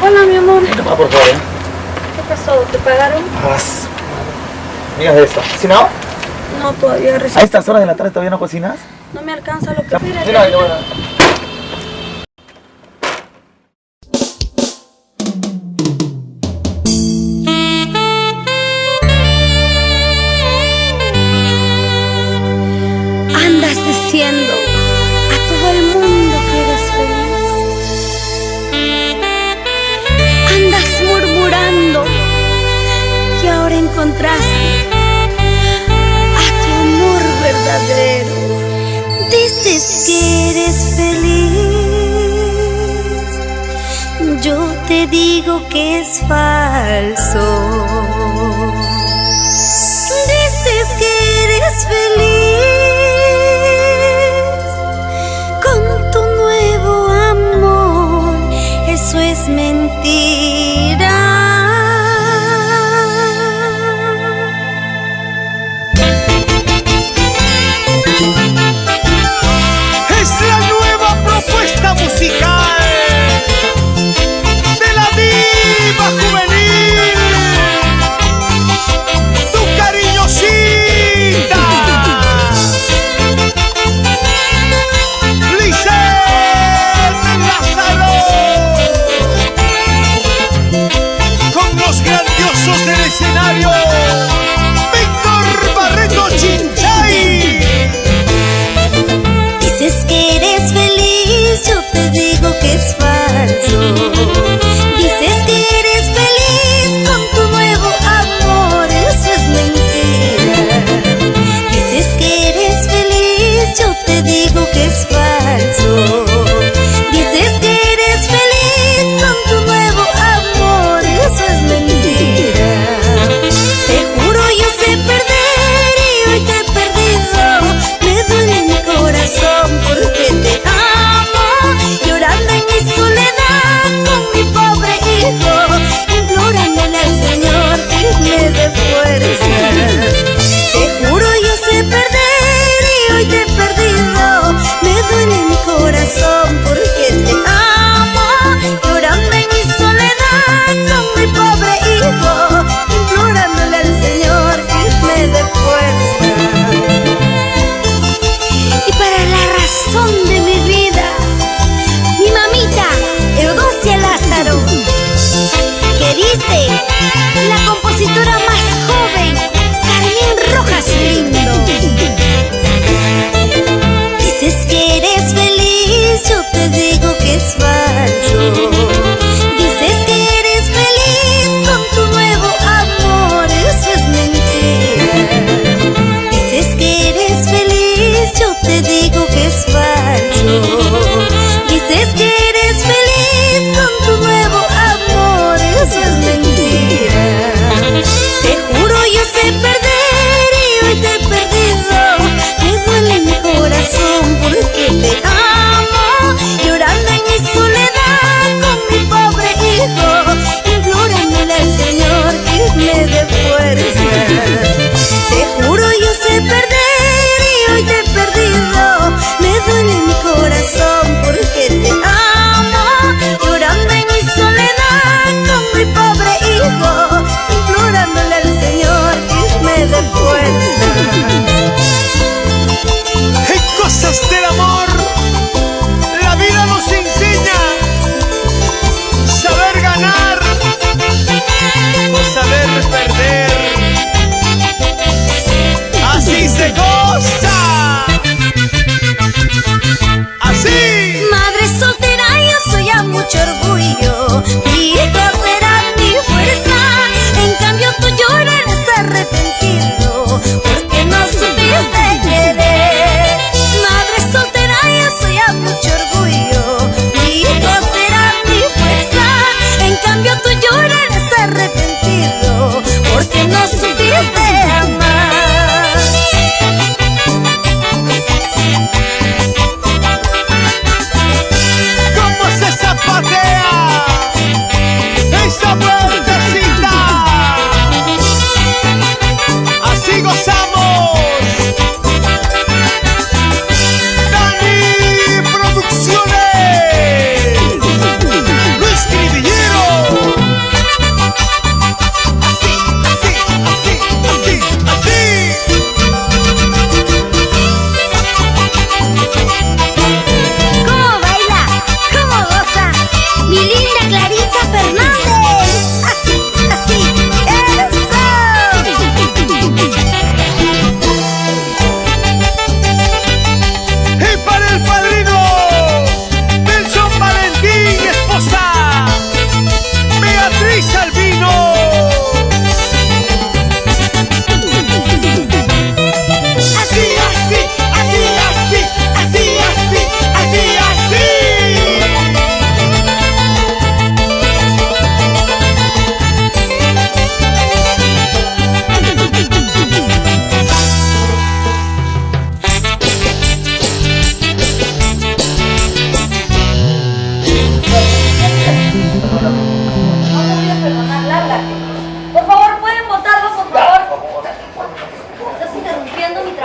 Hola, mi amor. Toma, por favor, ¿eh? ¿Qué pasó? ¿Te pagaron? Migas de eso. ¿Cocinado? No, todavía ¿A estas horas de la tarde todavía no cocinas? No me alcanza lo que... Mira, bueno. Andas diciendo a todo el mundo que eres feliz. Andas murmurando que ahora encontraste a tu amor verdadero. Dices que eres feliz, yo te digo que es falso. Dices que eres feliz con tu nuevo amor, eso es mentira. Es la nueva propuesta musical de la diva juvenil, tu cariñosita Lisette Lázaro.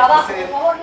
abajo, por favor,